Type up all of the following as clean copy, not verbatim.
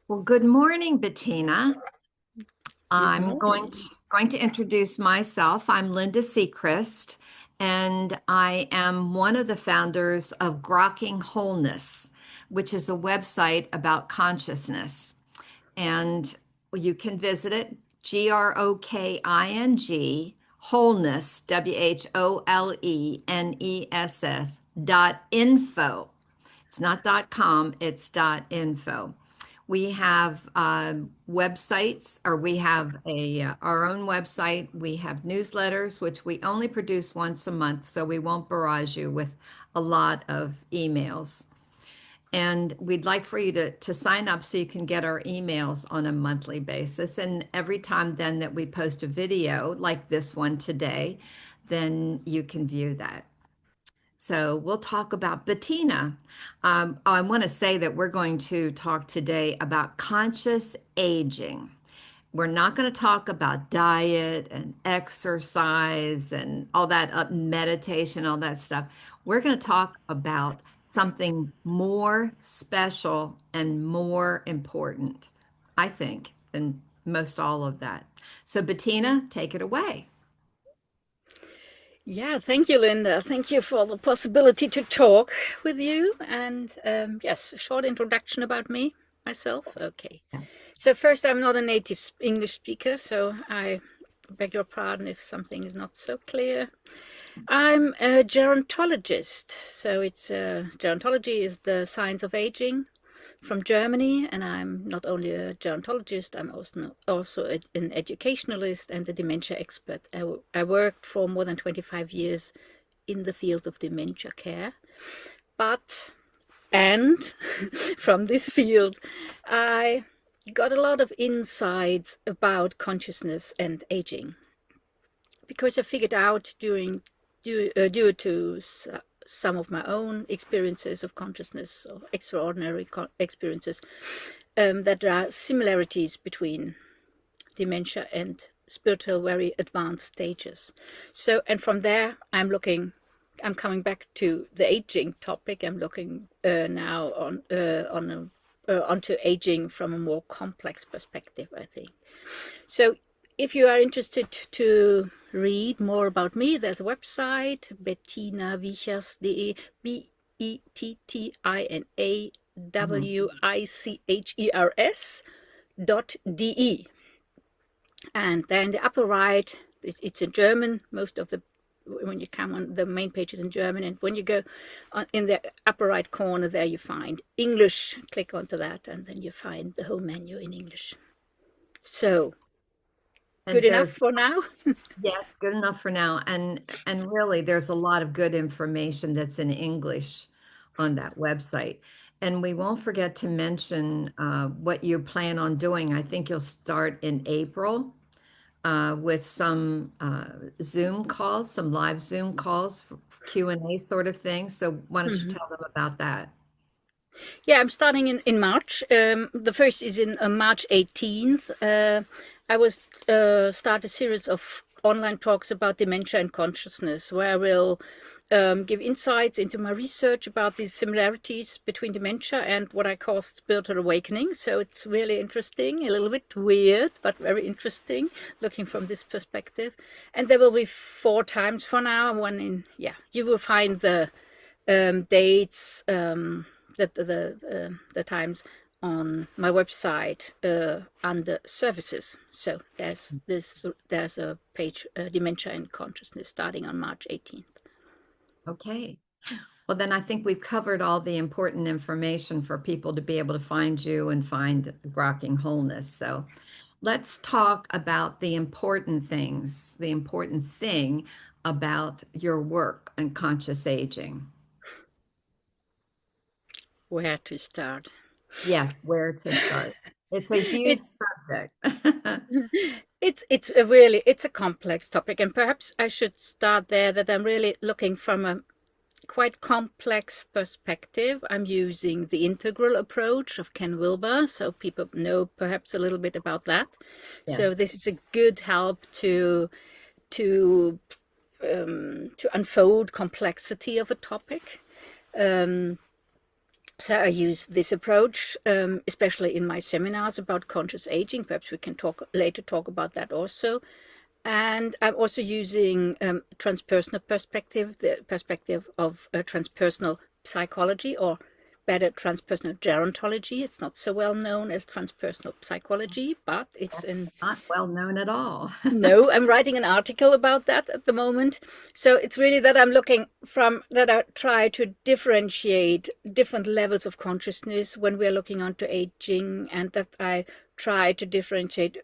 Well, good morning, Bettina. Good I'm going to, morning. going to introduce myself. I'm Linda Seacrest, and I am one of the founders of Grokking Wholeness, which is a website about consciousness. And you can visit it, Grokking, wholeness, WHOLENESS It's not .com, it's .info. We have websites, or we have our own website. We have newsletters, which we only produce once a month, so we won't barrage you with a lot of emails. And we'd like for you to sign up so you can get our emails on a monthly basis. And every time then that we post a video like this one today, then you can view that. So we'll talk about Bettina. I want to say that we're going to talk today about conscious aging. We're not going to talk about diet and exercise and all that meditation, all that stuff. We're going to talk about something more special and more important, I think, than most all of that. So, Bettina, take it away. Yeah, thank you, Linda. Thank you for the possibility to talk with you. And yes, a short introduction about me, myself. Okay. So, first, I'm not a native English speaker, so I beg your pardon if something is not so clear. I'm a gerontologist. So, gerontology is the science of aging from Germany, and I'm not only a gerontologist, I'm also an educationalist and a dementia expert. I worked for more than 25 years in the field of dementia care, but and from this field, I got a lot of insights about consciousness and aging because I figured out due to some of my own experiences of consciousness or extraordinary experiences, that there are similarities between dementia and spiritual very advanced stages. So, and from there, I'm coming back to the aging topic. I'm looking now onto aging from a more complex perspective, I think. So if you are interested to read more about me, there's a website, bettinawichers.de, BettinAWichers.de. And then in the upper right, it's in German. Most of the when you come on the main page is in German, and when you go in the upper right corner there, you find English. Click onto that, and then you find the whole menu in English. So And good enough there's for now. Yes, good enough for now. And really there's a lot of good information that's in English on that website. And we won't forget to mention what you plan on doing. I think you'll start in April with some Zoom calls, some live Zoom calls for Q&A sort of thing. So why don't you Mhm. tell them about that? Yeah, I'm starting in March. The first is in March 18th. I will start a series of online talks about dementia and consciousness, where I will give insights into my research about these similarities between dementia and what I call spiritual awakening. So it's really interesting, a little bit weird, but very interesting, looking from this perspective. And there will be 4 times for now. One in, yeah, you will find the dates. The times on my website under services. So there's a page, dementia and consciousness, starting on March 18th. Okay. Well, then I think we've covered all the important information for people to be able to find you and find Grokking Wholeness. So let's talk about the important things, the important thing about your work on conscious aging. Where to start? Yes, where to start. It's a huge It's subject. it's a complex topic, and perhaps I should start there that I'm really looking from a quite complex perspective. I'm using the integral approach of Ken Wilber, so people know perhaps a little bit about that. Yes. So this is a good help to to unfold complexity of a topic. Um, So I use this approach, especially in my seminars about conscious aging. Perhaps we can talk about that also. And I'm also using transpersonal perspective, the perspective of transpersonal psychology, or better, transpersonal gerontology. It's not so well known as transpersonal psychology, but it's That's in. not well known at all. No, I'm writing an article about that at the moment. So it's really that I'm looking from that I try to differentiate different levels of consciousness when we're looking onto aging, and that I try to differentiate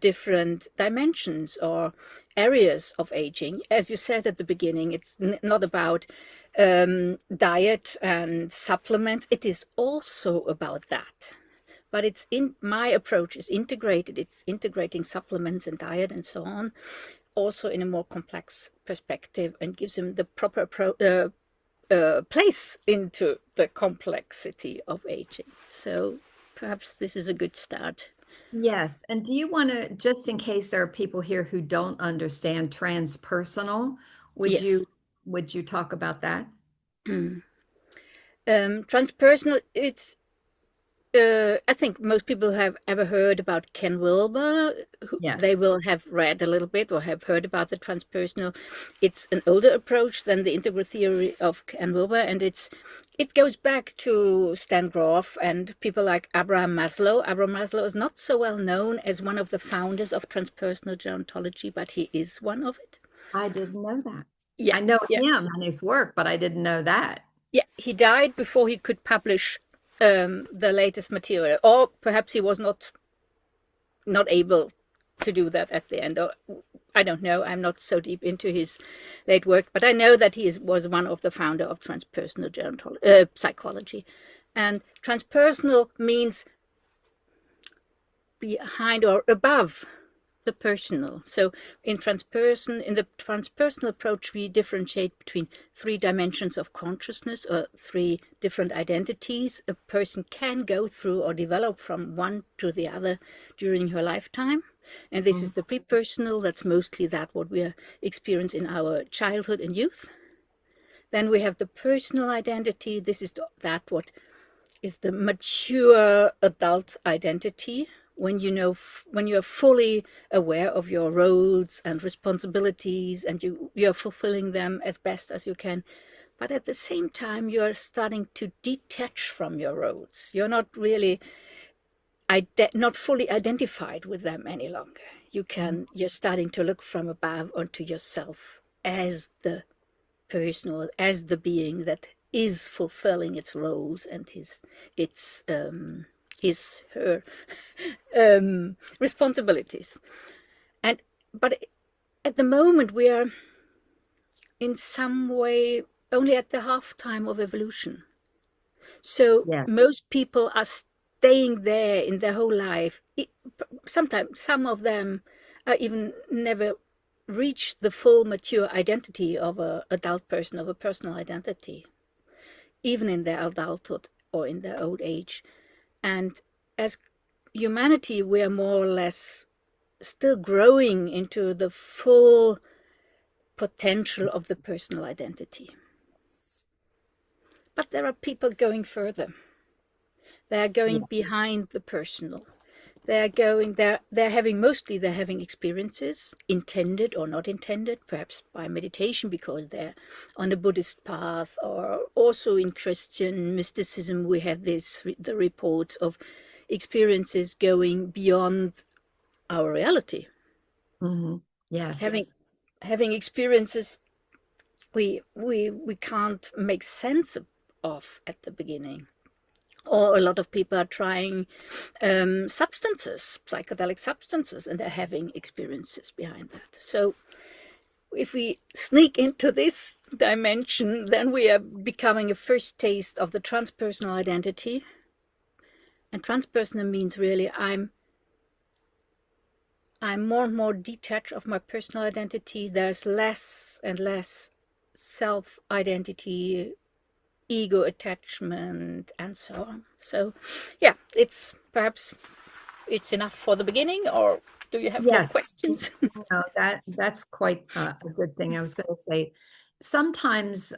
different dimensions or areas of aging. As you said at the beginning, it's not about diet and supplements. It is also about that. But it's in my approach is integrated. It's integrating supplements and diet and so on, also in a more complex perspective, and gives them the proper place into the complexity of aging. So perhaps this is a good start. Yes. And do you want to, just in case there are people here who don't understand transpersonal, would Yes. you would you talk about that? Transpersonal, it's I think most people have ever heard about Ken Wilber. They Yes. will have read a little bit or have heard about the transpersonal. It's an older approach than the integral theory of Ken Wilber, and it goes back to Stan Grof and people like Abraham Maslow. Abraham Maslow is not so well known as one of the founders of transpersonal gerontology, but he is one of it. I didn't know that. Yeah, I know yeah, him and his work, but I didn't know that. yeah. He died before he could publish the latest material, or perhaps he was not able to do that at the end. Or I don't know. I'm not so deep into his late work, but I know that was one of the founder of transpersonal psychology. And transpersonal means behind or above the personal. So in the transpersonal approach, we differentiate between three dimensions of consciousness, or three different identities a person can go through or develop from one to the other during her lifetime. And this is Mhm. the pre-personal. That's mostly that what we experience in our childhood and youth. Then we have the personal identity. This is that what is the mature adult identity, when when you are fully aware of your roles and responsibilities, and you're fulfilling them as best as you can, but at the same time you're starting to detach from your roles. You're not really not fully identified with them any longer. You're starting to look from above onto yourself as the personal, as the being that is fulfilling its roles and her responsibilities. And but at the moment we are in some way only at the half-time of evolution. So Yeah. most people are staying there in their whole life. Sometimes some of them are even never reach the full mature identity of a adult person, of a personal identity, even in their adulthood or in their old age. And as humanity, we are more or less still growing into the full potential of the personal identity. But there are people going further. They are going Yeah. behind the personal. They're having experiences, intended or not intended, perhaps by meditation because they're on a Buddhist path, or also in Christian mysticism we have the reports of experiences going beyond our reality. Mhm. Having Yes. having experiences we can't make sense of at the beginning. Or a lot of people are trying substances, psychedelic substances, and they're having experiences behind that. So if we sneak into this dimension, then we are becoming a first taste of the transpersonal identity. And transpersonal means really I'm more and more detached of my personal identity. There's less and less self-identity, ego attachment, and so on. So yeah, it's enough for the beginning, or do you have more Yes. questions? No, that's quite a good thing. I was going to say, sometimes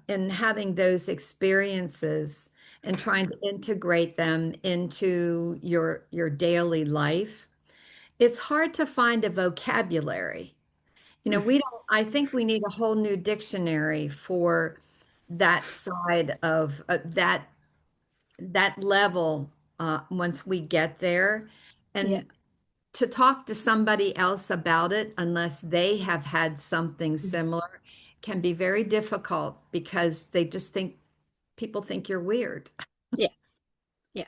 in having those experiences, and trying to integrate them into your daily life, it's hard to find a vocabulary. We don't, I think we need a whole new dictionary for that side of that level once we get there. Yeah, And to talk to somebody else about it, unless they have had something mm, similar, can be very difficult because they just think people think you're weird. yeah, yeah.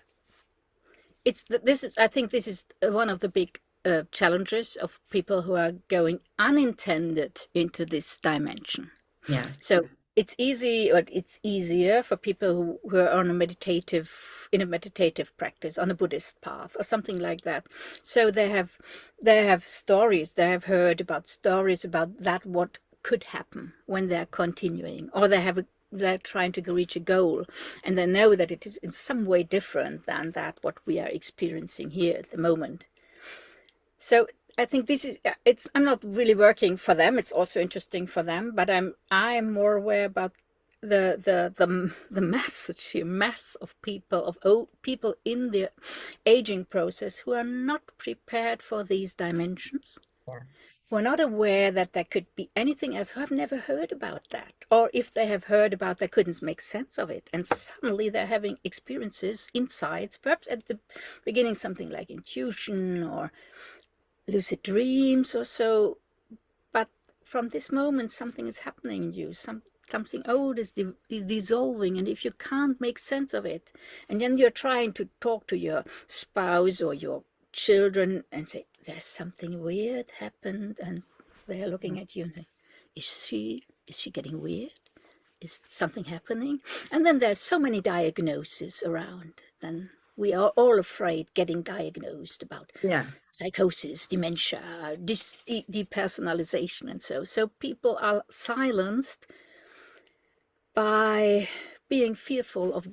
This is, I think this is one of the big challenges of people who are going unintended into this dimension. Yes. So it's easy, or it's easier for people who are on a in a meditative practice, on a Buddhist path or something like that. So they have stories, they have heard about stories about that, what could happen when they're continuing, or they're trying to reach a goal, and they know that it is in some way different than that what we are experiencing here at the moment. So I think this is it's I'm not really working for them. It's also interesting for them, but I'm more aware about the mass, sheer mass of people, people in the aging process who are not prepared for these dimensions, Yes. who are not aware that there could be anything else, who have never heard about that, or if they have heard about, they couldn't make sense of it, and suddenly they're having experiences, insights, perhaps at the beginning something like intuition or lucid dreams or so, but from this moment something is happening in you, something old is dissolving, and if you can't make sense of it, and then you're trying to talk to your spouse or your children and say there's something weird happened, and they're looking at you and saying, is she getting weird, is something happening? And then there's so many diagnoses around, then we are all afraid getting diagnosed about Yes. psychosis, dementia, depersonalization, and so people are silenced by being fearful of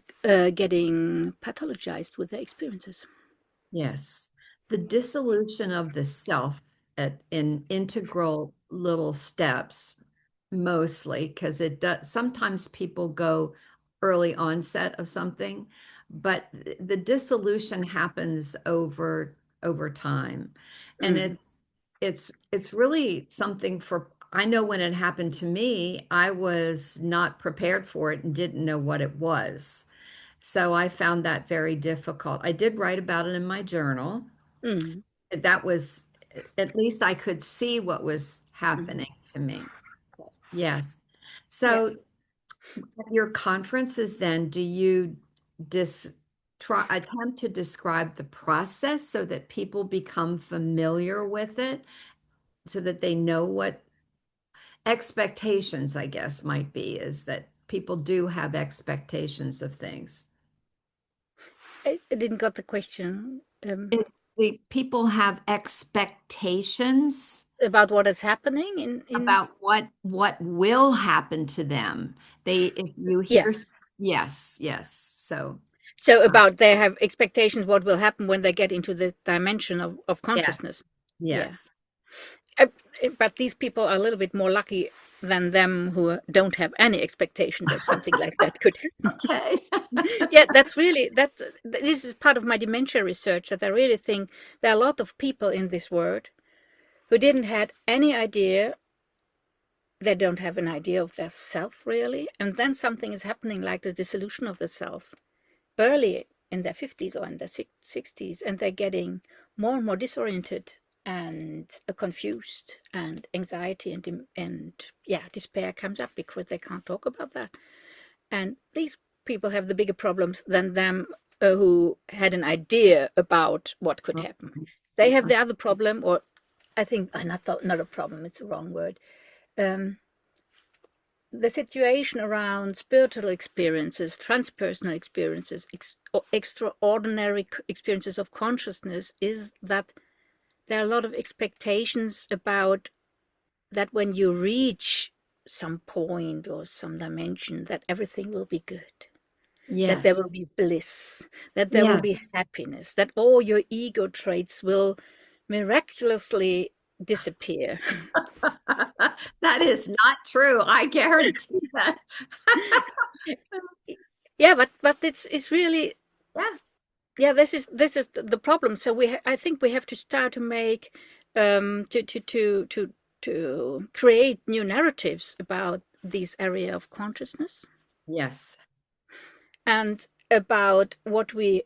getting pathologized with their experiences. Yes. The dissolution of the self in integral little steps, mostly, because it does sometimes people go early onset of something, but the dissolution happens over time. And Mm, it's really something for I know when it happened to me, I was not prepared for it and didn't know what it was. So I found that very difficult. I did write about it in my journal. mm, That was, at least I could see what was mm. happening to me. Yes. Yeah. So at your conferences then, do you dis try attempt to describe the process so that people become familiar with it, so that they know what expectations, I guess, might be, is that people do have expectations of things. I didn't got the question It's the people have expectations about what is happening in about what will happen to them. They, if you yeah. hear, yes, yes. So, So uh, about they have expectations what will happen when they get into the dimension of yeah, consciousness. Yeah. yes. Uh, but these people are a little bit more lucky than them who don't have any expectation that something like that could happen. Okay. Yeah, that's really that. This is part of my dementia research, that I really think there are a lot of people in this world who didn't had any idea. They don't have an idea of their self really, and then something is happening, like the dissolution of the self, early in their 50s or in their 60s, and they're getting more and more disoriented and confused, and anxiety and yeah, despair comes up because they can't talk about that. And these people have the bigger problems than them who had an idea about what could happen. They have the other problem, or I think not a problem, it's the wrong word. um, the situation around spiritual experiences, transpersonal experiences, extraordinary experiences of consciousness, is that there are a lot of expectations about that when you reach some point or some dimension, that everything will be good, that there will Yes. be bliss, that there will Yes. be happiness, that all your ego traits will miraculously disappear. That is not true. I guarantee that. Yeah, but it's really, Yeah. yeah, this is the problem. So I think we have to start to make to create new narratives about this area of consciousness Yes. and about what we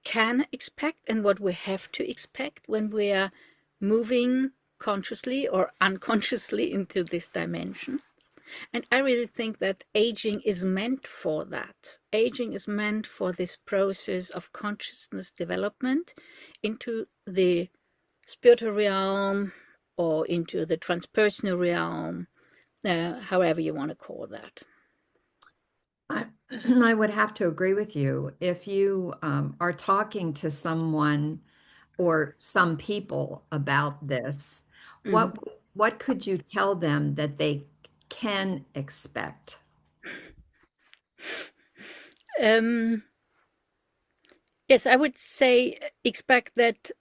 can expect and what we have to expect when we are moving consciously or unconsciously into this dimension. And I really think that aging is meant for that. Aging is meant for this process of consciousness development into the spiritual realm or into the transpersonal realm, however you want to call that. I, I would have to agree with you. If you are talking to someone or some people about this, Mhm. what could you tell them that they can expect? Um, yes, I would say expect that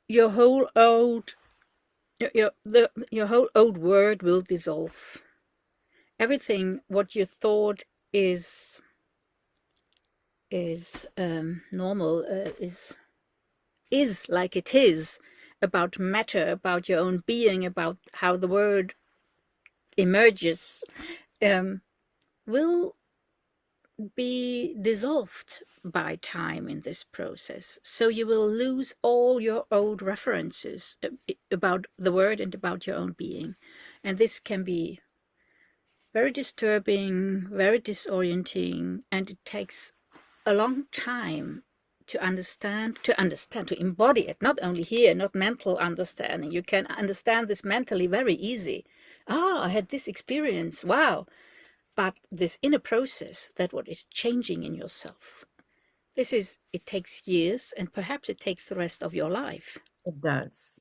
your whole old your whole old world will dissolve. Everything what you thought is normal is like it is about matter, about your own being, about how the world emerges, um, will be dissolved by time in this process. So you will lose all your old references about the world and about your own being. And this can be very disturbing, very disorienting, and it takes a long time to embody it, not only here, not mental understanding. You can understand this mentally very easy. Ah, I had this experience, wow. But this inner process, that what is changing in yourself, it takes years and perhaps it takes the rest of your life. It does.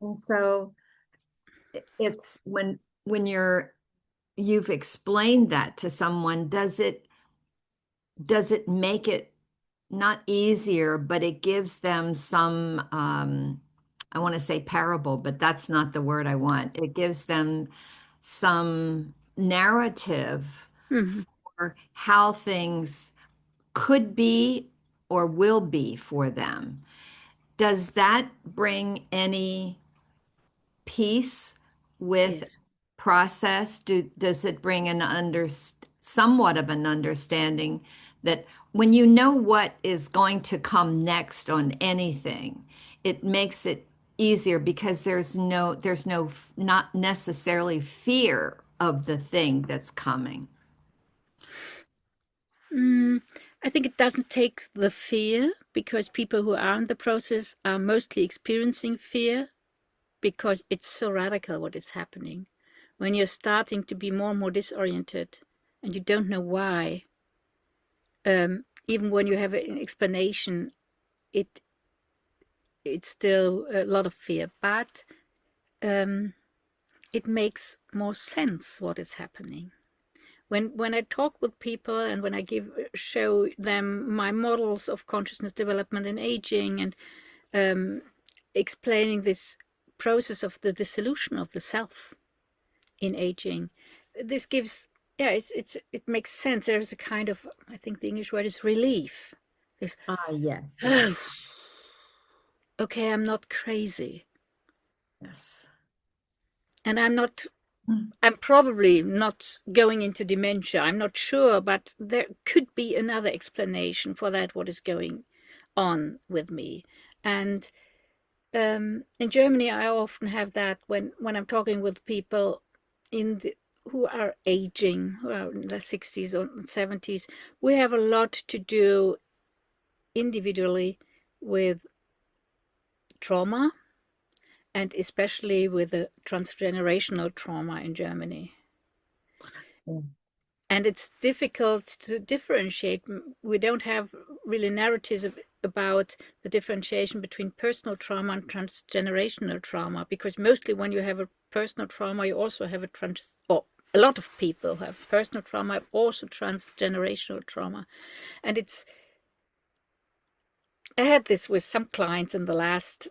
And so it's when you've explained that to someone, does it make it not easier, but it gives them some, I want to say parable, but that's not the word I want. It gives them some narrative Mhm. for how things could be or will be for them. Does that bring any peace with Yes. process? Does it bring somewhat of an understanding that when you know what is going to come next on anything, it makes it easier because there's no not necessarily fear of the thing that's coming. Mm, I think it doesn't take the fear because people who are in the process are mostly experiencing fear because it's so radical what is happening. When you're starting to be more and more disoriented and you don't know why, even when you have an explanation, it it's still a lot of fear. But um, it makes more sense what is happening. When I talk with people and when I show them my models of consciousness development and aging and um, explaining this process of the dissolution of the self in aging, this gives, yeah, it makes sense. There's a kind of, I think the English word is relief. There's, Ah, yes, oh, yes, okay, I'm not crazy, yes. and I'm not. Mm. I'm probably not going into dementia. I'm not sure, but there could be another explanation for that. What is going on with me? And in Germany, I often have that when I'm talking with people who are aging, who are in their 60s or 70s. We have a lot to do individually with trauma and especially with the transgenerational trauma in Germany. Yeah. And it's difficult to differentiate. We don't have really narratives about the differentiation between personal trauma and transgenerational trauma, because mostly when you have a personal trauma, you also have or a lot of people have personal trauma, also transgenerational trauma. And I had this with some clients in the last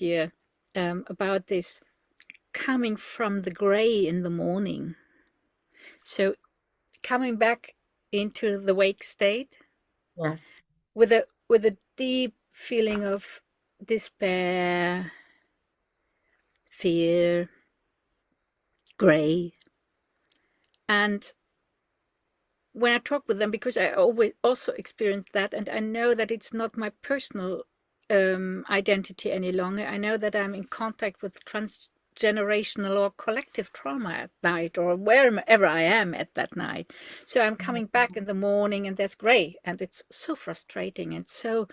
year about this coming from the gray in the morning. So coming back into the wake state Yes. with a deep feeling of despair, fear, gray. And when I talk with them, because I always also experienced that, and I know that it's not my personal identity any longer. I know that I'm in contact with transgenerational or collective trauma at night, or wherever I am at that night. So I'm coming back in the morning, and there's gray, and it's so frustrating and so.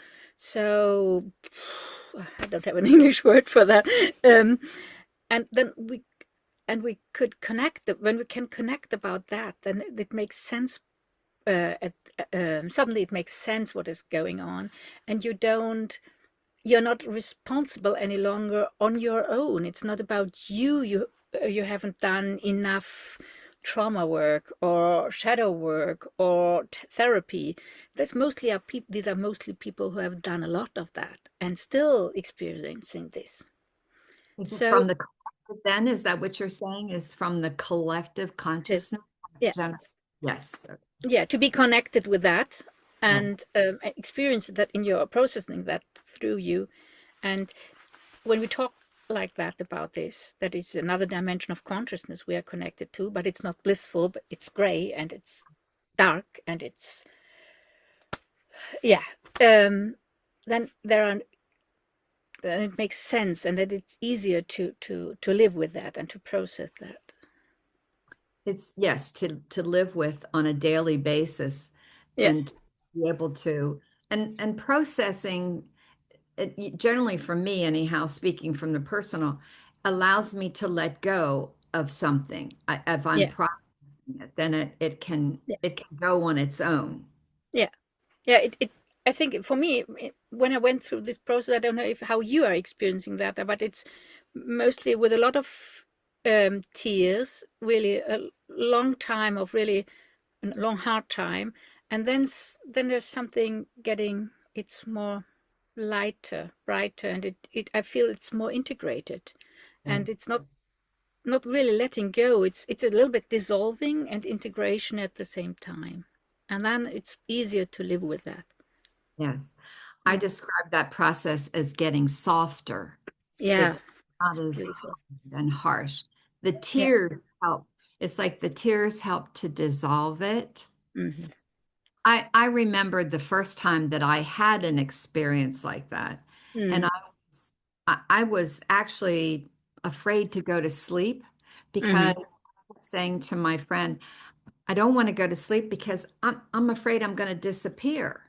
I don't have an English word for that. And then we could connect. When we can connect about that, then it makes sense. Suddenly it makes sense what is going on, and you're not responsible any longer on your own. It's not about you haven't done enough trauma work or shadow work or therapy. These are mostly people who have done a lot of that and still experiencing this. Is it So from the collective then? Is that what you're saying? Is from the collective just consciousness? yeah, Yes. yeah, to be connected with that Yes. and experience that in your processing that through you. And when we talk like that about this, that is another dimension of consciousness we are connected to, but it's not blissful, but it's gray and it's dark and it's, yeah. Then then it makes sense, and that it's easier to live with that and to process that. It's yes, to live with on a daily basis Yeah, and to be able to and processing it generally for me anyhow, speaking from the personal, allows me to let go of something. If I'm yeah, processing it, then yeah, it can go on its own. yeah. Yeah, it I think for me, when I went through this process, I don't know if how you are experiencing that, but it's mostly with a lot of tears, really a long time of really a long hard time, and then there's something getting, it's more lighter, brighter, and it I feel it's more integrated, Okay. and it's not really letting go. It's a little bit dissolving and integration at the same time, and then it's easier to live with that. Yes. I Yeah. describe that process as getting softer. Yeah, It's not it's as beautiful. hard and harsh. The Yeah. tears help. It's like the tears help to dissolve it. Hmm. I remembered the first time that I had an experience like that. And Mm. I was actually afraid to go to sleep because Hmm. I was saying to my friend, I don't want to go to sleep because I'm afraid I'm going to disappear.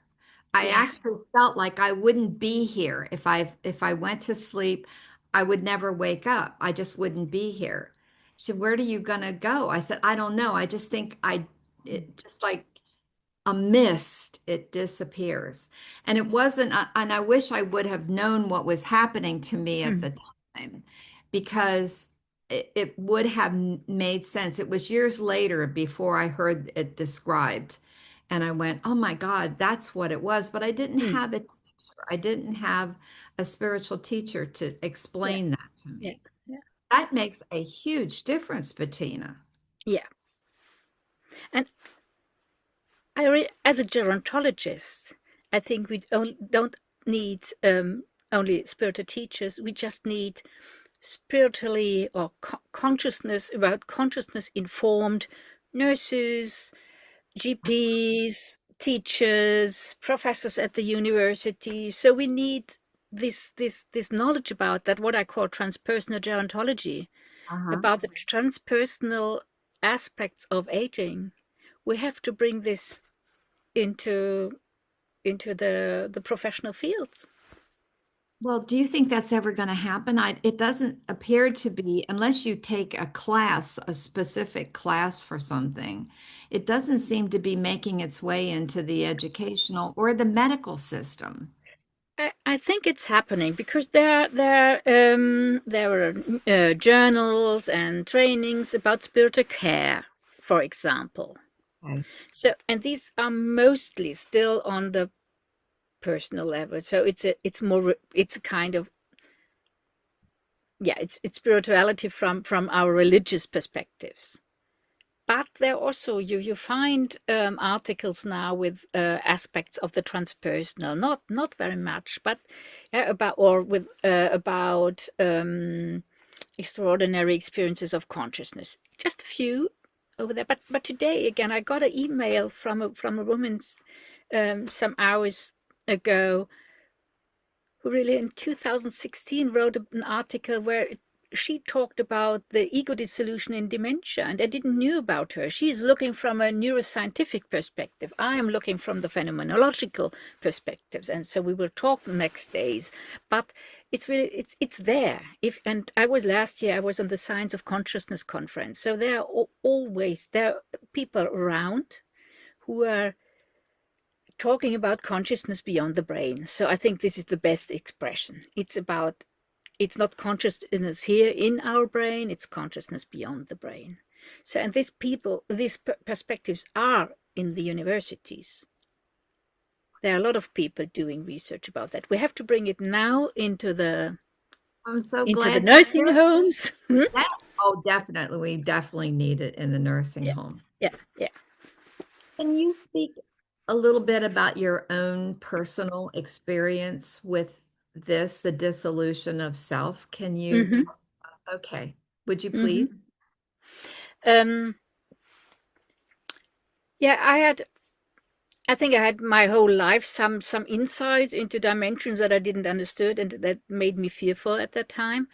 I Yeah. actually felt like I wouldn't be here if I went to sleep, I would never wake up. I just wouldn't be here. She said, "Where are you gonna go?" I said, "I don't know. I just think it just like a mist, it disappears." And it wasn't, and I wish I would have known what was happening to me at Mm. the time because it would have made sense. It was years later before I heard it described. And I went, oh my God, that's what it was. But I didn't Mm. have a teacher. I didn't have a spiritual teacher to Yeah. explain that to Yeah. me. Yeah. That makes a huge difference, Bettina. Yeah. And as a gerontologist, I think we don't need only spiritual teachers. We just need spiritually or consciousness about consciousness informed nurses, GPs, teachers, professors at the university. So we need this knowledge about that, what I call transpersonal gerontology, Uh-huh. about the transpersonal aspects of aging. We have to bring this into the professional fields. Well, do you think that's ever going to happen? It doesn't appear to be, unless you take a class, a specific class for something, it doesn't seem to be making its way into the educational or the medical system. I think it's happening because there are journals and trainings about spiritual care, for example. Okay. So, and these are mostly still on the personal level. So it's a kind of, yeah, it's spirituality from our religious perspectives. but there also you find articles now with aspects of the transpersonal, not very much, but about extraordinary experiences of consciousness. Just a few over there. But today again, I got an email from a woman some hours ago, who really in 2016 wrote an article where she talked about the ego dissolution in dementia, and I didn't know about her. She is looking from a neuroscientific perspective. I am looking from the phenomenological perspectives, and so we will talk next days. But it's really it's there. And I was last year. I was on the Science of Consciousness conference, so there are always people around who are talking about consciousness beyond the brain. So I think this is the best expression. It's not consciousness here in our brain, it's consciousness beyond the brain. So, and these perspectives are in the universities. There are a lot of people doing research about that. We have to bring it now into the I'm so glad to nursing hear. homes. Yeah. Oh, definitely. We definitely need it in the nursing Yeah, home. yeah, yeah. Can you speak a little bit about your own personal experience with this, the dissolution of self? Can you Mm-hmm, talk? Okay. Would you mm-hmm. please? Yeah, I think I had my whole life some insights into dimensions that I didn't understood and that made me fearful at that time.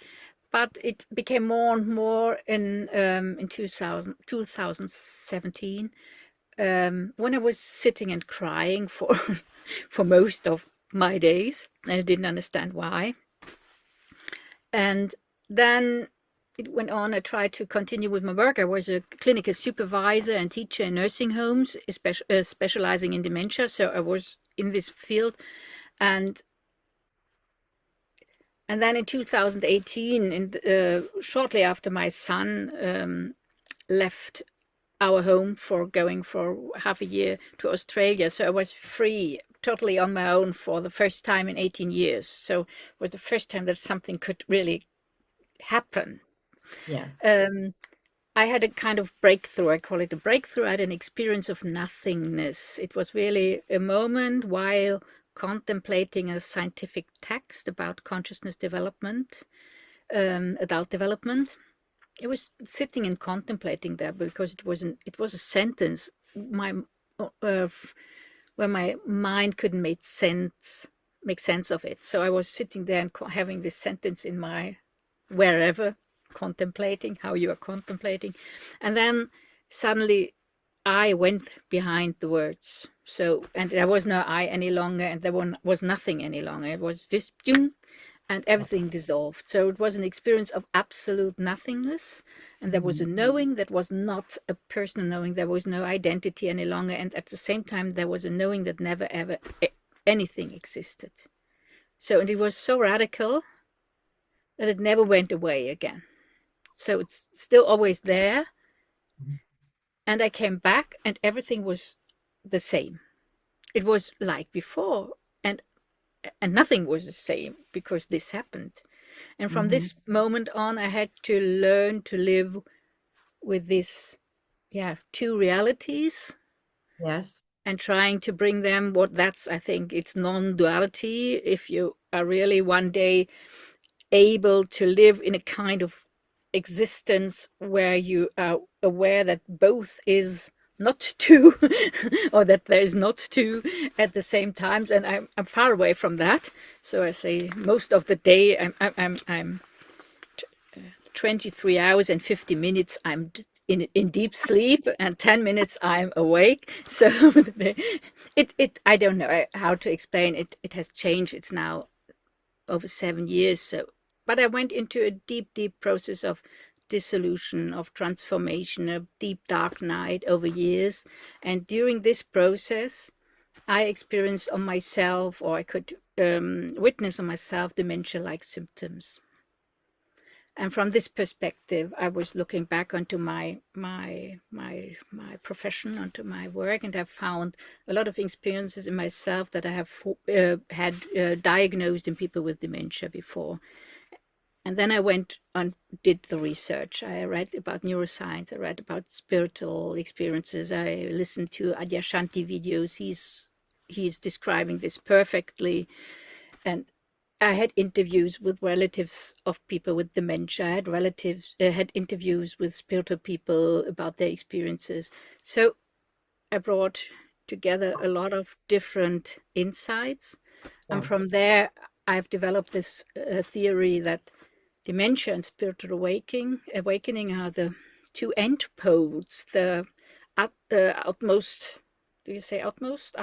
But it became more and more in 2017, when I was sitting and crying for for most of my days, and I didn't understand why. And then it went on. I tried to continue with my work. I was a clinical supervisor and teacher in nursing homes, specializing in dementia. So I was in this field, and then in 2018, shortly after my son left our home for going for half a year to Australia, so I was free, totally on my own for the first time in 18 years. So it was the first time that something could really happen. Yeah. I had a kind of breakthrough. I call it a breakthrough. I had an experience of nothingness. It was really a moment while contemplating a scientific text about consciousness development, adult development. I was sitting and contemplating that because it was a sentence uh, where my mind couldn't make sense of it. So I was sitting there and having this sentence in my wherever, contemplating how you are contemplating, and then suddenly I went behind the words. So, and there was no I any longer, and there was nothing any longer. It was just and everything dissolved. So it was an experience of absolute nothingness, and there was a knowing that was not a personal knowing. There was no identity any longer, and at the same time there was a knowing that never ever anything existed. So, and it was so radical that it never went away again. So it's still always there, and I came back and everything was the same. It was like before, and nothing was the same because this happened. And from this moment on, I had to learn to live with this, two realities, Yes. and trying to bring them I think it's non-duality. If you are really one day able to live in a kind of existence where you are aware that both is not two, or that there is not two at the same time, and I'm far away from that. So I say most of the day I'm 23 hours and 50 minutes I'm in deep sleep, and 10 minutes I'm awake. So it I don't know how to explain it. It has changed. It's now over 7 years. So, but I went into a deep process of dissolution, of transformation, a deep dark night over years. And during this process, I experienced on myself, or I could witness on myself, dementia-like symptoms. And from this perspective, I was looking back onto my profession, onto my work, and I found a lot of experiences in myself that I have had diagnosed in people with dementia before. And then I went and did the research. I read about neuroscience. I read about spiritual experiences. I listened to Adyashanti videos. He's describing this perfectly. And I had interviews with relatives of people with dementia. I had had interviews with spiritual people about their experiences. So I brought together a lot of different insights. And Yeah. from there, I've developed this theory that dementia and spiritual awakening are the two end poles, the utmost, do you say utmost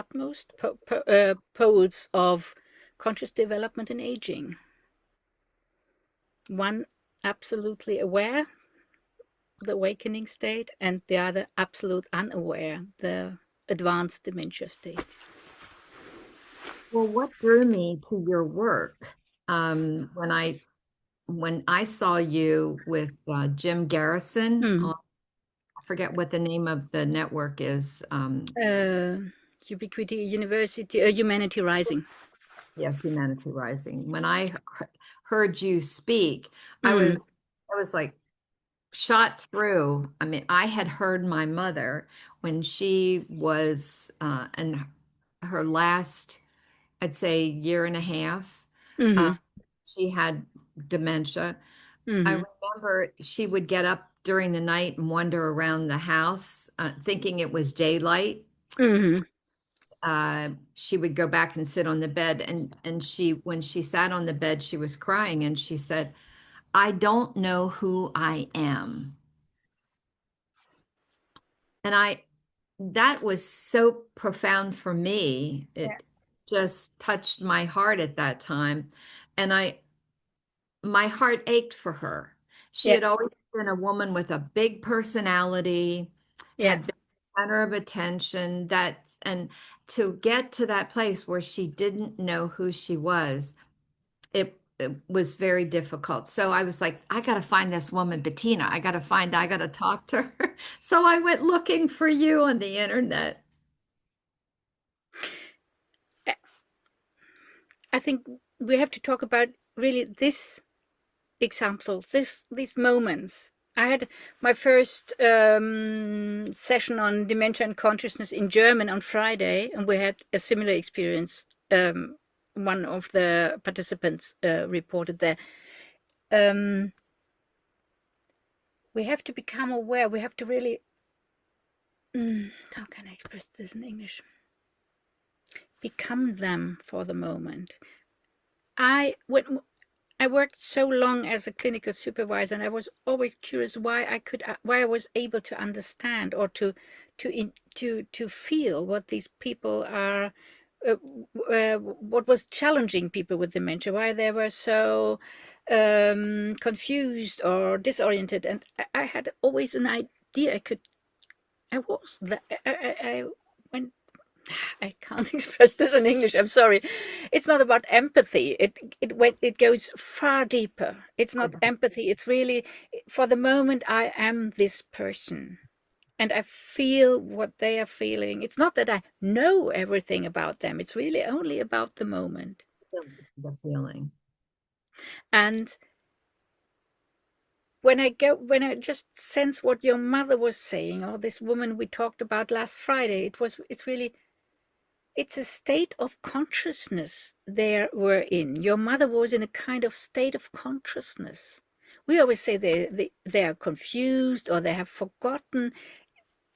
poles of conscious development and aging. One absolutely aware, the awakening state, and the other absolute unaware, the advanced dementia state. Well, what drew me to your work when I saw you with Jim Garrison Hmm. on, I forget what the name of the network is. Uh, Ubiquity University, Humanity Rising. Yeah, Humanity Rising. When I heard you speak, Mm, I was like shot through. I mean, I had heard my mother when she was in her last, I'd say, year and a half. Uh, mm-hmm, she had dementia. I mm-hmm, remember she would get up during the night and wander around the house, thinking it was daylight. mm-hmm. She would go back and sit on the bed, and she, when she sat on the bed, she was crying, and she said, "I don't know who I am." And that was so profound for me. Yeah, It just touched my heart at that time. And my heart ached for her. She yeah, had always been a woman with a big personality, yeah. had been the center of attention, and to get to that place where she didn't know who she was, it was very difficult. So I was like, I got to find this woman, Bettina. I got to talk to her. So I went looking for you on the internet. I I think we have to talk about really this example, these moments. I had my first session on dementia and consciousness in German on Friday, and we had a similar experience. One of the participants reported there. Um, we have to become aware. We have to really, how can I express this in English? Become them for the moment. When I worked so long as a clinical supervisor, and I was always curious why I was able to understand or to feel what these people are, what was challenging people with dementia, why they were so confused or disoriented, and I had always an idea I could. I was that I went I can't express this in English. I'm sorry. It's not about empathy. It goes far deeper. It's not empathy. It's really for the moment I am this person and I feel what they are feeling. It's not that I know everything about them. It's really only about the moment. The feeling. And when I just sense what your mother was saying, or this woman we talked about last Friday, it's really it's a state of consciousness they were in. Your mother was in a kind of state of consciousness. We always say they are confused or they have forgotten.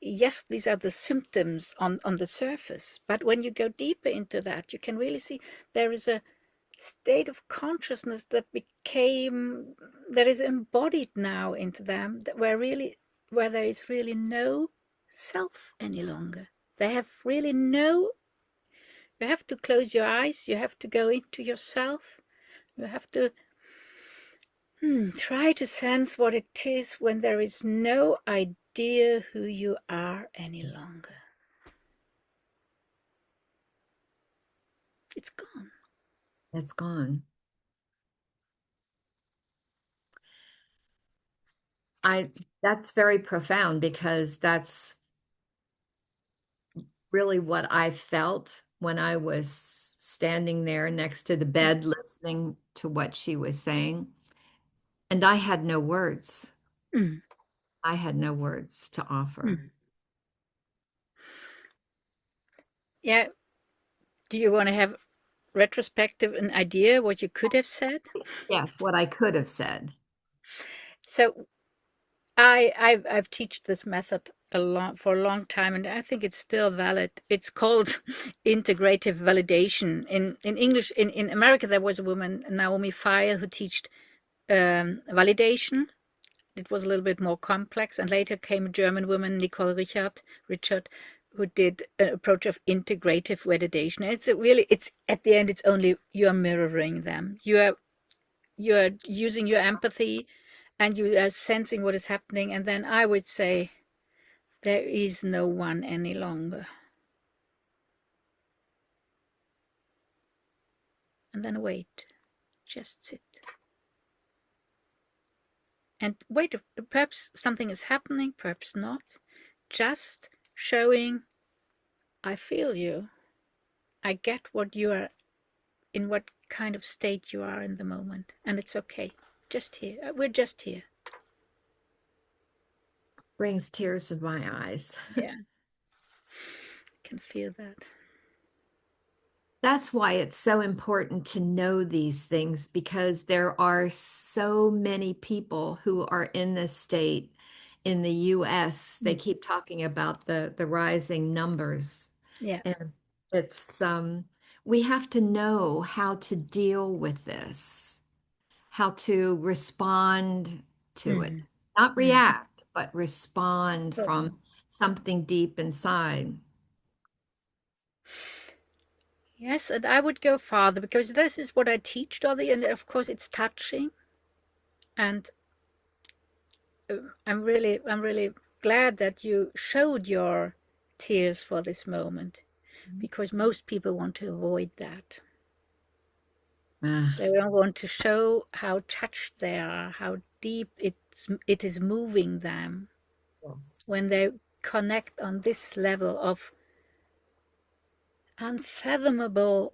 Yes, these are the symptoms on the surface. But when you go deeper into that, you can really see there is a state of consciousness that is embodied now into them, where there is really no self any longer. They have really no you have to close your eyes. You have to go into yourself. You have to try to sense what it is when there is no idea who you are any longer. It's gone. It's gone. I That's very profound because that's really what I felt when I was standing there next to the bed listening to what she was saying. And I had no words. Mm. I had no words to offer. Mm. Yeah. Do you want to have retrospective an idea what you could have said? Yes, what I could have said. So I've taught this method for a long time, and I think it's still valid. It's called integrative validation. In English, in America, there was a woman, Naomi Feil, who taught validation. It was a little bit more complex, and later came a German woman, Nicole Richard, who did an approach of integrative validation. It's at the end, it's only you're mirroring them. You're using your empathy, and you are sensing what is happening. And then I would say, there is no one any longer. And then wait, just sit. And wait, perhaps something is happening, perhaps not. Just showing, I feel you. I get what you are, in what kind of state you are in the moment. And it's okay. Just here. We're just here. Brings tears to my eyes. Yeah. Can feel that. That's why it's so important to know these things because there are so many people who are in this state in the US. They Mm. keep talking about the rising numbers. Yeah. And it's we have to know how to deal with this, how to respond to it. Mm. Not Mm. react, but respond Totally. from something deep inside. Yes, and I would go farther because this is what I teach, Dolly, and of course it's touching. And I'm really glad that you showed your tears for this moment, because most people want to avoid that. Ah, They don't want to show how touched they are, how deep it is moving them yes. when they connect on this level of unfathomable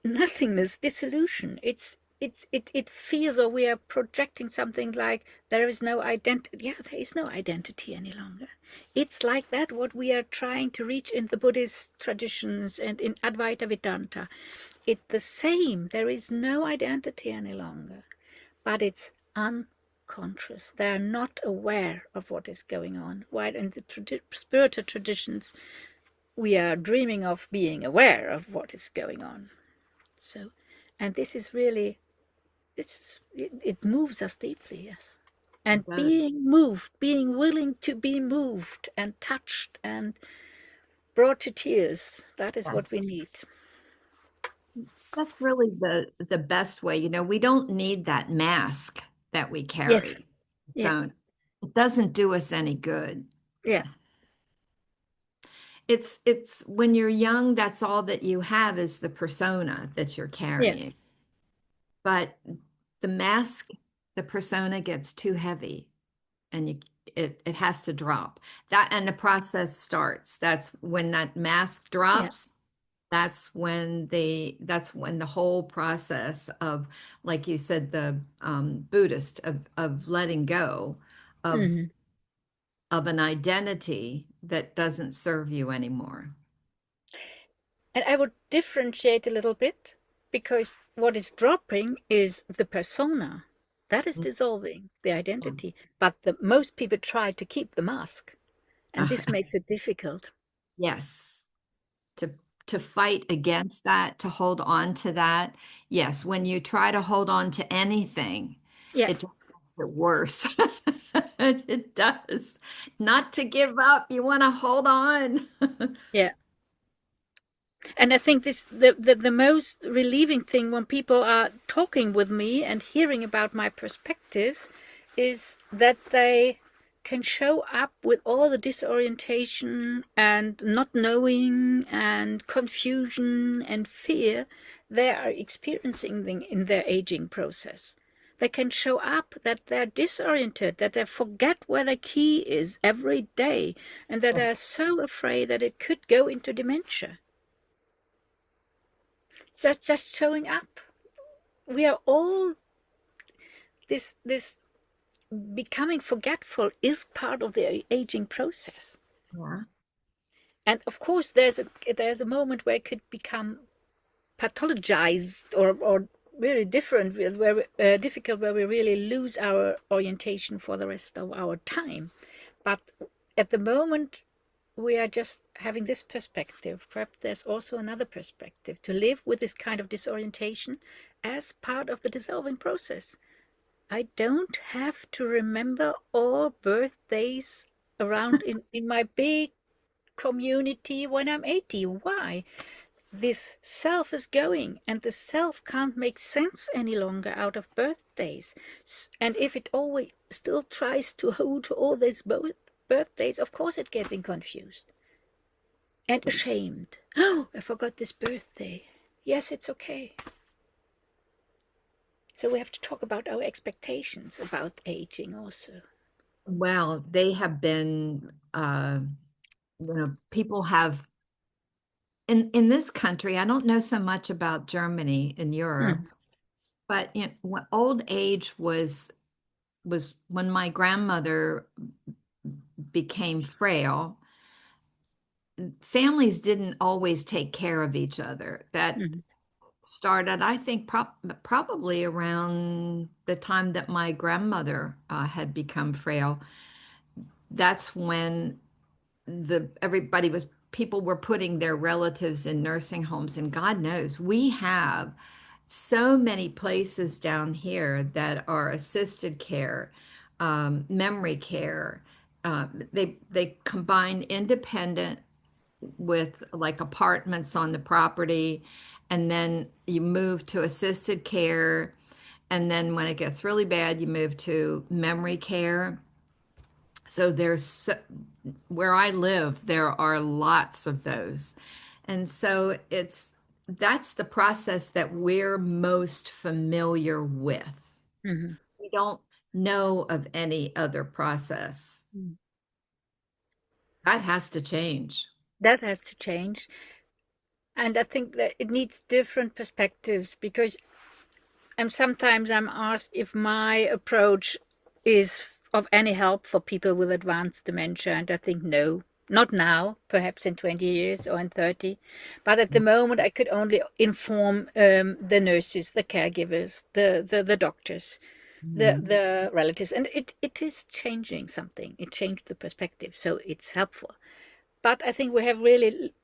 nothingness, dissolution. It feels, or we are projecting something like there is no identity. Yeah, there is no identity any longer. It's like that what we are trying to reach in the Buddhist traditions and in Advaita Vedanta. It's the same. There is no identity any longer, but it's unconscious. They are not aware of what is going on. While in the spiritual traditions, we are dreaming of being aware of what is going on. So, and this is really, it moves us deeply, yes. It And does. being moved, being willing to be moved and touched and brought to tears, that is Yeah. what we need. That's really the best way. You know, we don't need that mask that we Yes, carry. yeah, So it doesn't do us any good. yeah, It's when you're young, that's all that you have is the persona that you're yeah, carrying. But the mask, the persona gets too heavy and it has to drop. That and the process starts. That's when that mask yeah. drops. That's when the whole process of, like you said, the Buddhist of letting go of Hmm. of an identity that doesn't serve you anymore. And I would differentiate a little bit, because what is dropping is the persona. That is dissolving, the Mhm. identity. But most people try to keep the mask, and Uh, this makes it difficult. yes. To to fight against that, to hold on to that. Yes, when you try to hold on to anything, Yeah, it just makes it worse. It does. Not to give up. You want to hold on. yeah. And I think this the most relieving thing when people are talking with me and hearing about my perspectives is that they can show up with all the disorientation and not knowing and confusion and fear they are experiencing in their aging process. They can show up that they're disoriented, that they forget where the key is every day, and that they're so afraid that it could go into dementia. Just showing up. we are all this becoming forgetful is part of the aging process. Yeah. And of course, there's a moment where it could become pathologized or very different, where difficult, where we really lose our orientation for the rest of our time. But at the moment, we are just having this perspective. Perhaps there's also another perspective to live with this kind of disorientation as part of the dissolving process. I don't have to remember all birthdays around in my big community when I'm 80. Why? This self is going, and the self can't make sense any longer out of birthdays. And if it always still tries to hold to all these birthdays, of course it's getting confused and ashamed. Oh, I forgot this birthday. Yes, it's okay. So we have to talk about our expectations about aging also. Well, they have been, people have in this country. I don't know so much about Germany and Europe, Mm, but old age was when my grandmother became frail. Families didn't always take care of each other. That mm, started, I think, probably around the time that my grandmother had become frail. That's when the everybody was people were putting their relatives in nursing homes, and God knows we have so many places down here that are assisted care, memory care. They combine independent with like apartments on the property, and then you move to assisted care, and then when it gets really bad, you move to memory care. So where I live, there are lots of those. And so that's the process that we're most familiar with. mm, We don't know of any other process. mm. That has to change. That has to change. And I think that it needs different perspectives because sometimes I'm asked if my approach is of any help for people with advanced dementia, and I think no, not now, perhaps in 20 years or in 30. But at the moment, I could only inform the nurses, the caregivers, the doctors, Mhm. the relatives, and it is changing something. It changed the perspective, so it's helpful. But I think we have really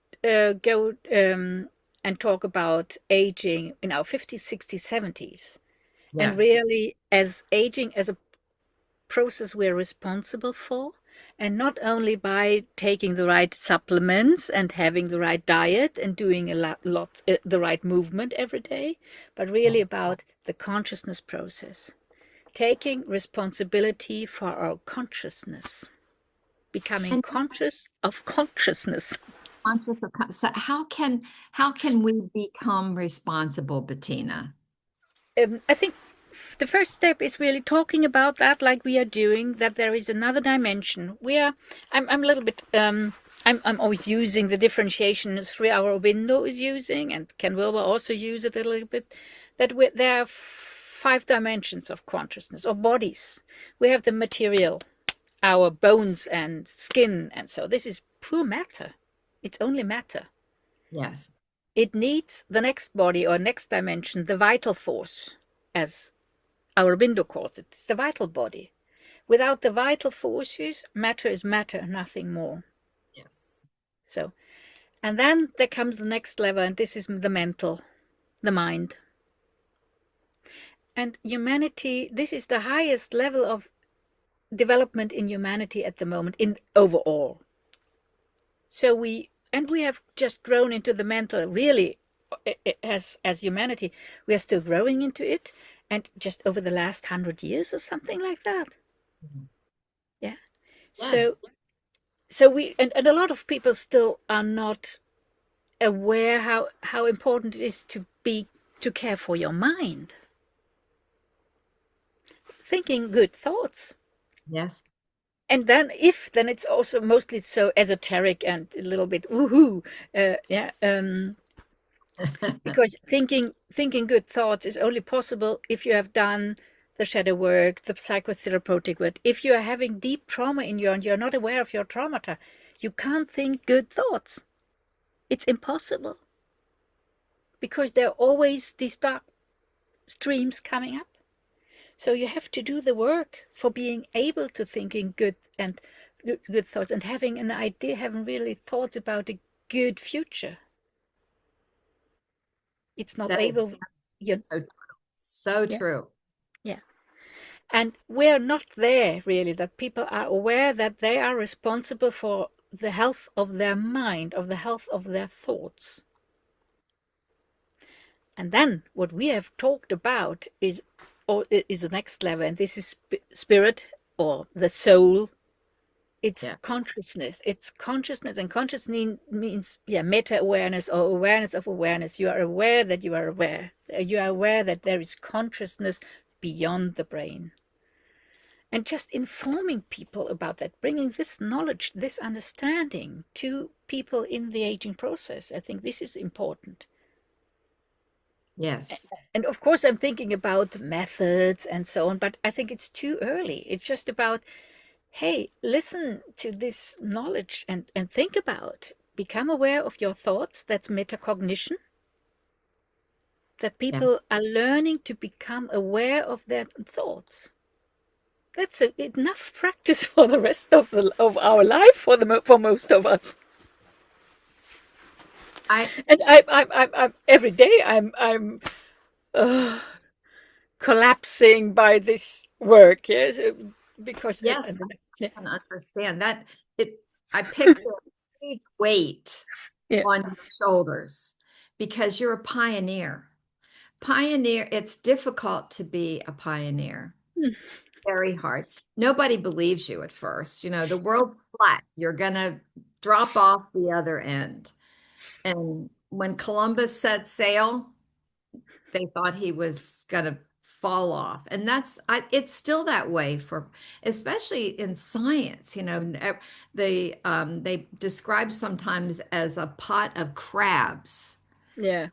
go and talk about aging in our 50s, 60s, 70s, and Yeah. really as aging as a process we're responsible for, and not only by taking the right supplements and having the right diet and doing the right movement every day, but really about the consciousness process, taking responsibility for our consciousness, becoming And conscious of consciousness. so how can we become responsible, Bettina? I think the first step is really talking about that, like we are doing. That there is another dimension. I'm a little bit. I'm always using the differentiation 3 hour window is using, and Ken Wilber also use it a little bit. There are 5 dimensions of consciousness or bodies. We have the material, our bones and skin, and so this is pure matter. It's only matter. Yes. It needs the next body or next dimension, the vital force, as our window calls it. It's the vital body. Without the vital forces, matter is matter, nothing more. Yes. So, and then there comes the next level, and this is the mental, the mind. And humanity, this is the highest level of development in humanity at the moment, in overall. So we have just grown into the mental, really, as humanity, we are still growing into it, and just over the last 100 years or something like that. Yeah. So Yes. and a lot of people still are not aware how important it is to care for your mind, thinking good thoughts. Yes. And then it's also mostly so esoteric and a little bit woohoo. Yeah. because thinking good thoughts is only possible if you have done the shadow work, the psychotherapeutic work. If you are having deep trauma in you and you're not aware of your traumata, you can't think good thoughts. It's impossible because there are always these dark streams coming up. So you have to do the work for being able to thinking good and good thoughts and having an idea, having really thoughts about a good future. It's not That is able, you, so true. So yeah, true. yeah. And we're not there really that people are aware that they are responsible for the health of their mind, of the health of their thoughts. And then what we have talked about is the next level, and this is spirit or the soul. It's Yeah. consciousness. It's consciousness, and consciousness means meta awareness or awareness of awareness. You are aware that you are aware. You are aware that there is consciousness beyond the brain. And just informing people about that, bringing this knowledge, this understanding to people in the aging process, I think this is important. Yes. And of course, I'm thinking about methods and so on, but I think it's too early. It's just about, hey, listen to this knowledge and think about, become aware of your thoughts. That's metacognition, that Yeah. people are learning to become aware of their thoughts. That's enough practice for the rest of our life for most of us. I And I'm every day uh, collapsing by this work. Yes, because yes, yeah, I can understand that. It I picture a huge weight yeah, on your shoulders because you're a pioneer. Pioneer, it's difficult to be a pioneer. Very hard. Nobody believes you at first. You know, the world's flat. You're gonna drop off the other end. And when Columbus set sail, they thought he was gonna fall off. And it's still that way for, especially in science. You know, they describe sometimes as a pot of crabs. yeah,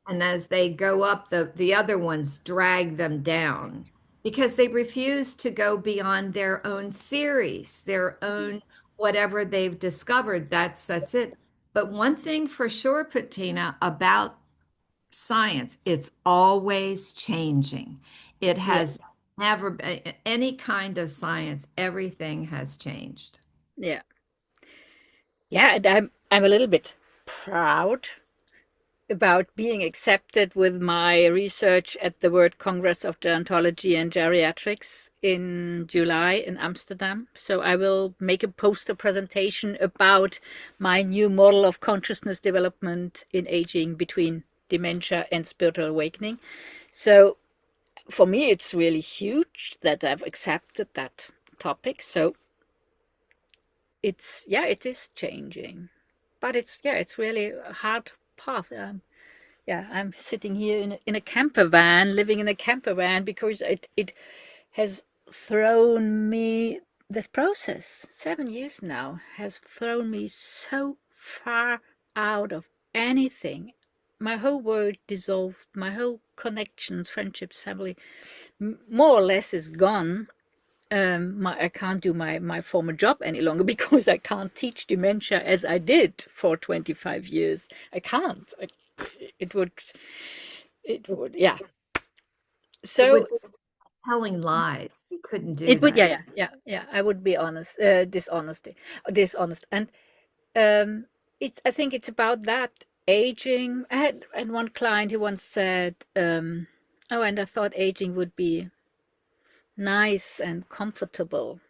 And as they go up, the other ones drag them down because they refuse to go beyond their own theories, their own whatever they've discovered. That's it. But one thing for sure, Patina, about science, it's always changing. It yeah, has never been any kind of science, everything has changed. yeah, yeah. And I'm a little bit proud about being accepted with my research at the World Congress of Gerontology and Geriatrics in July in Amsterdam. So I will make a poster presentation about my new model of consciousness development in aging between dementia and spiritual awakening. So for me, it's really huge that I've accepted that topic. So it is changing, but it's really a hard path. I'm sitting here in a camper van, living in a camper van because it has thrown me, this process, 7 years now, has thrown me so far out of anything. My whole world dissolved, my whole connections, friendships, family, more or less is gone. I can't do my former job any longer because I can't teach dementia as I did for 25 years. I can't. It would, yeah. It So would be telling lies. You couldn't do it would, that. yeah. I would be honest, dishonest, and I think it's about that aging. I had one client who once said, "Oh, and I thought aging would be nice and comfortable."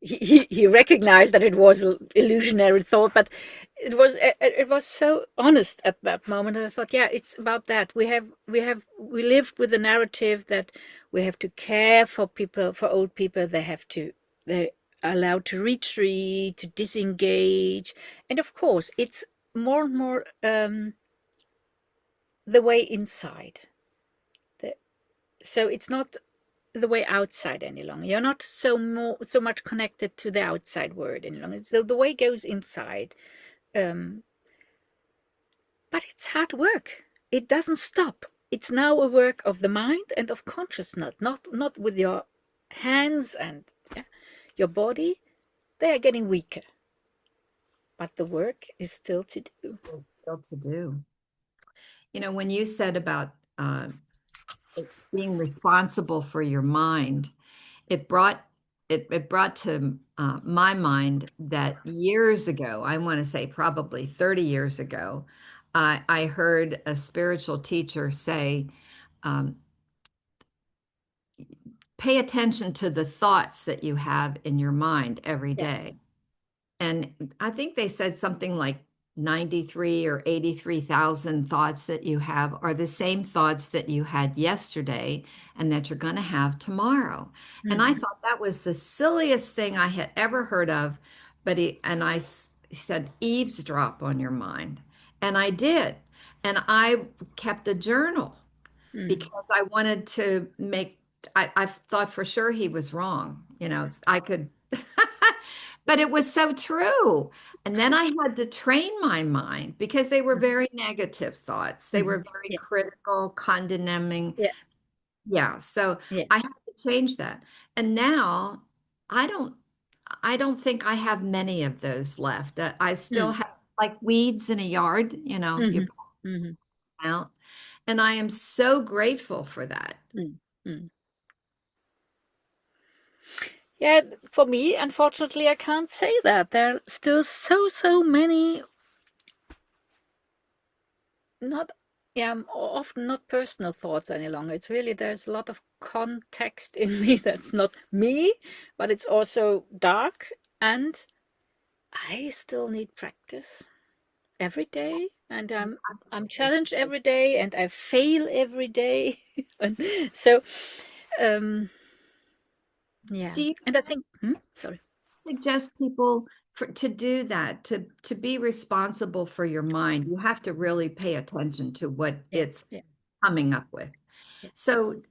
He recognized that it was an illusionary thought, but it was so honest at that moment. And I thought, yeah, it's about that. We lived with the narrative that we have to care for people, for old people. They are allowed to retreat, to disengage, and of course, it's more and more the way inside. The, so it's not the way outside any longer. You're not so much connected to the outside world any longer. So the way goes inside. Um, But it's hard work. It doesn't stop. It's now a work of the mind and of consciousness, not with your hands and yeah, your body. They are getting weaker, but the work is still to do. Still to do. When you said about being responsible for your mind, it brought it brought to my mind that years ago, I want to say probably 30 years ago, I heard a spiritual teacher say, um, pay attention to the thoughts that you have in your mind every Yeah. day. And I think they said something like 93 or 83,000 thoughts that you have are the same thoughts that you had yesterday and that you're going to have tomorrow. And I Mm, thought that was the silliest thing I had ever heard of. But he said, eavesdrop on your mind. And I did. And I kept a journal mm, because I wanted to I thought for sure he was wrong. I could, but it was so true. And then I had to train my mind because they were very negative thoughts. They mhm. were very Yeah, critical, condemning. yeah, Yeah. So yeah. I had to change that. And now I don't, I don't think I have many of those left. I still Mm, have like weeds in a yard, you mhm, pull mhm, them out. And I am so grateful for that. mm, mm. Yeah, for me, unfortunately, I can't say that. There are still so many not yeah often not personal thoughts any longer. It's really there's a lot of context in me that's not me, but it's also dark, and I still need practice every day, and I'm challenged every day, and I fail every day. And so um yeah, Do you and I think sorry. suggest people to do that, to be responsible for your mind? You have to really pay attention to what Yeah, it's yeah, coming up with. yeah. So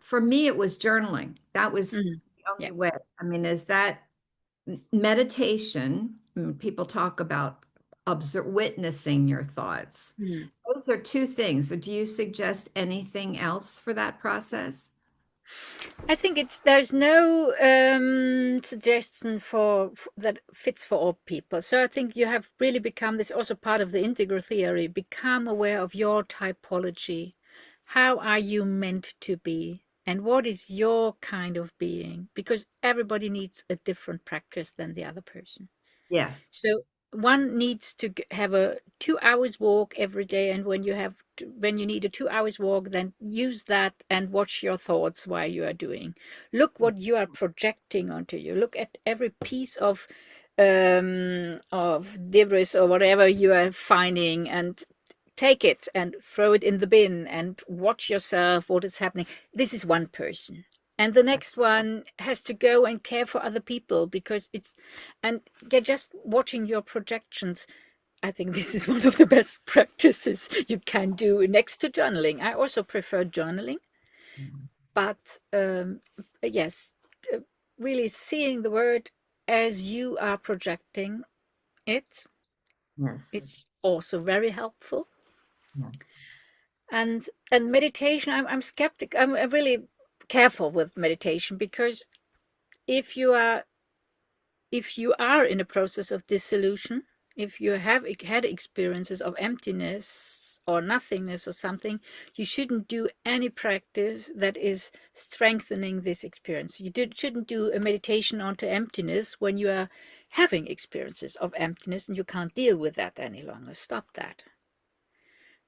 for me, it was journaling. That was Mhm. the Yeah. only way. I mean, is that meditation? People talk about witnessing your thoughts. Mhm. Those are two things. So do you suggest anything else for that process? I think it's there's no suggestion that fits for all people. So I think you have really become this also part of the integral theory. Become aware of your typology. How are you meant to be? And what is your kind of being? Because everybody needs a different practice than the other person. Yes. So one needs to have a 2 hours walk every day, and when you need a 2 hours walk, then use that and watch your thoughts while you are doing. Look what you are projecting onto you. Look at every piece of debris or whatever you are finding, and take it and throw it in the bin and watch yourself what is happening. This is one person, and the next one has to go and care for other people because it's and you're just watching your projections. I think this is one of the best practices you can do next to journaling. I also prefer journaling, but yes, uh, really seeing the word as you are projecting it, Yes. it's also very helpful. Yes. And meditation, I'm skeptic. I'm really careful with meditation because if you are if you are in a process of dissolution, if you have had experiences of emptiness or nothingness or something, you shouldn't do any practice that is strengthening this experience. Shouldn't do a meditation onto emptiness when you are having experiences of emptiness and you can't deal with that any longer. Stop that.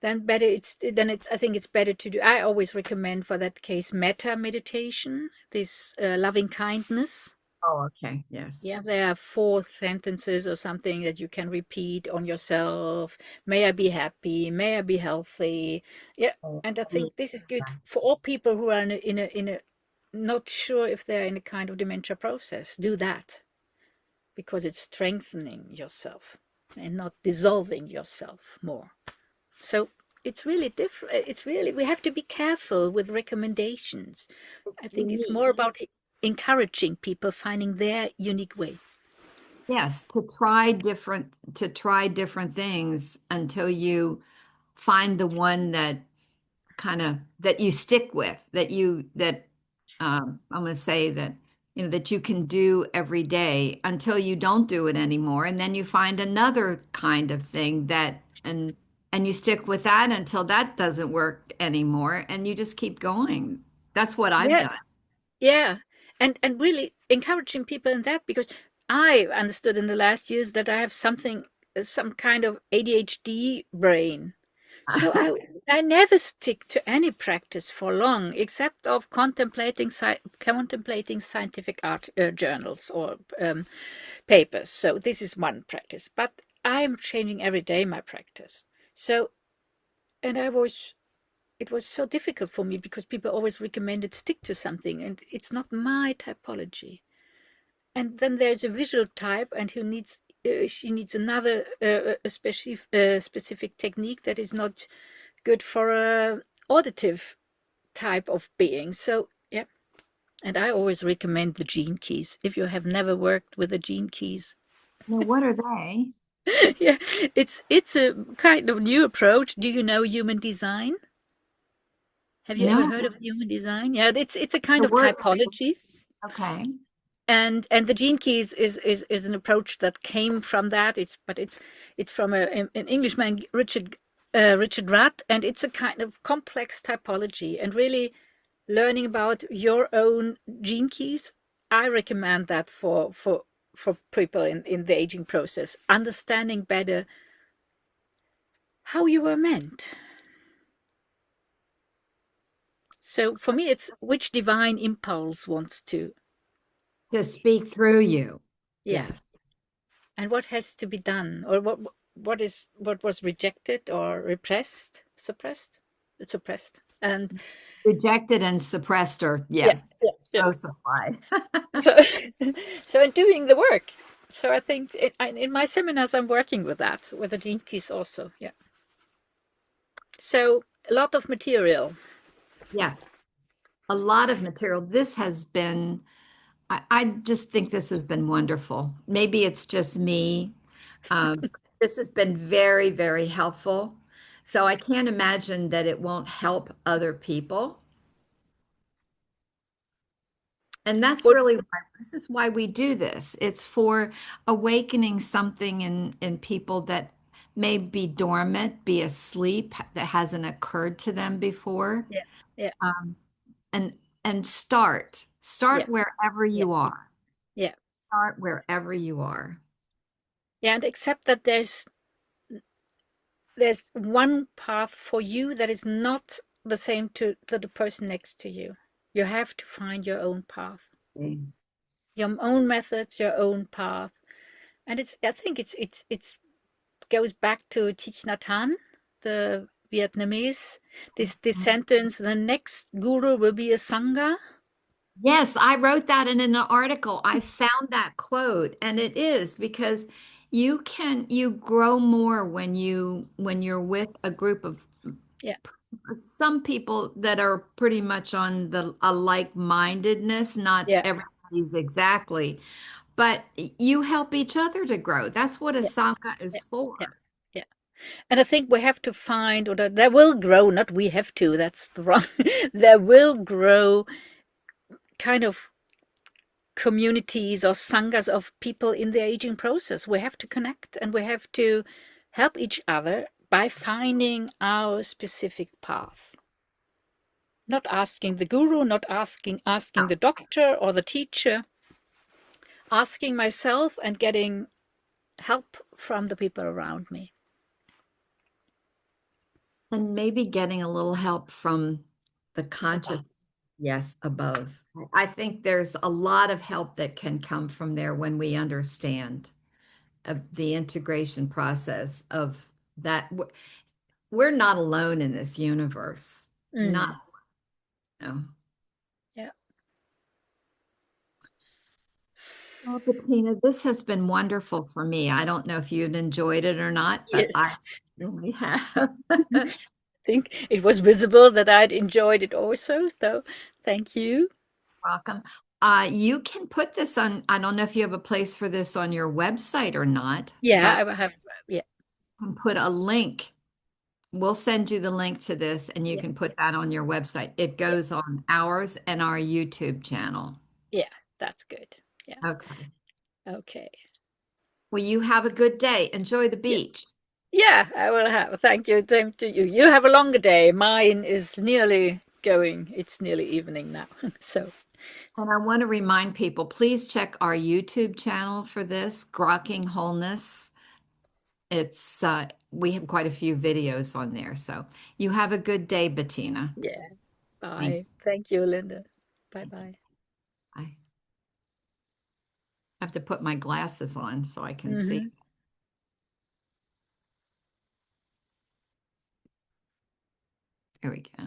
Then I think it's better to do. I always recommend for that case metta meditation, this loving kindness. Oh, okay. Yes. Yeah, there are 4 sentences or something that you can repeat on yourself. May I be happy, may I be healthy. Yeah, Oh, and I yeah. think this is good for all people who are in a not sure if they're in a kind of dementia process. Do that because it's strengthening yourself and not dissolving yourself more. So it's really different. It's really, we have to be careful with recommendations. I think it's Unique. more about encouraging people finding their unique way. Yes, to try different things until you find the one that kind of that you stick with, that I'm going to say that that you can do every day until you don't do it anymore, and then you find another kind of thing and you stick with that until that doesn't work anymore, and you just keep going. That's what I've Yeah, done. yeah. And really encouraging people in that, because I understood in the last years that I have something, some kind of ADHD brain. So I never stick to any practice for long, except of contemplating scientific art journals or papers. So this is one practice, but I am changing every day my practice. So, and it was so difficult for me because people always recommended stick to something, and it's not my typology. And then there's a visual type, and who needs she needs another specific technique that is not good for a auditive type of being. So yeah, and I always recommend the gene keys. If you have never worked with the gene keys, Now, what are they? yeah, it's a kind of new approach. Do you know human design? Have you ever No, heard of human design? Yeah, it's a kind the of word. typology. Okay. And the gene keys is an approach that came from that. It's from an Englishman, Richard Rudd, and it's a kind of complex typology, and really learning about your own gene keys. I recommend that for people in the aging process, understanding better how you were meant. So for me, it's which divine impulse wants to, To speak through you. yeah, Yes. and what has to be done, or what was rejected or repressed, suppressed, and Rejected and suppressed are, yeah, yeah, yeah, yeah. both apply. So, so in doing the work. So I think in my seminars I'm working with that, with the gene keys also. Yeah. So a lot of material. Yeah, a lot of material. This has been, I just think this has been wonderful. Maybe it's just me. Um, this has been very, very helpful. So I can't imagine that it won't help other people. And that's What? really why this is why we do this. It's for awakening something in people that may be dormant, be asleep, that hasn't occurred to them before. Yeah, yeah, Um, and start yeah, wherever yeah, you are. yeah, Start wherever you are. yeah, and accept that there's one path for you that is not the same to the person next to you. You have to find your own path, Mm. your own methods, your own path. And I think it's goes back to Thich Nhat Hanh, the Vietnamese. This sentence: the next guru will be a sangha. Yes, I wrote that in an article. I found that quote, and it is because you grow more when you're with a group of Yeah, some people that are pretty much on the a like-mindedness, not yeah, everybody's exactly, but you help each other to grow. That's what a yeah, sangha yeah, is yeah, for. yeah. And I think we have to find, or that there will grow, not we have to, that's the wrong, there will grow kind of communities or sanghas of people in the aging process. We have to connect, and we have to help each other by finding our specific path. Not asking the guru, not asking the doctor or the teacher, asking myself and getting help from the people around me. And maybe getting a little help from the conscious, yes, above. I think there's a lot of help that can come from there when we understand the integration process of that. We're not alone in this universe. Not, Mm, no. yeah. Well, Bettina, this has been wonderful for me. I don't know if you've enjoyed it or not, but I Yes. really have. I think it was visible that I'd enjoyed it also. So thank you. Welcome. You can put this on, I don't know if you have a place for this on your website or not, Yeah, but I have. Yeah. you can put a link we'll send you the link to this and you Yeah, can put that on your website. It yeah, goes on ours and our YouTube channel. yeah. That's good. Yeah. Okay. Okay. Well, you have a good day. Enjoy the Yeah. beach. Yeah, I will have. Thank you. Same to you. You have a longer day. Mine is nearly going. It's nearly evening now. So, And I want to remind people, please check our YouTube channel for this, Grokking Wholeness. It's we have quite a few videos on there. So you have a good day, Bettina. yeah. Thank Bye. Thank you, Linda. Bye bye. I have to put my glasses on so I can see. Hmm. There we go.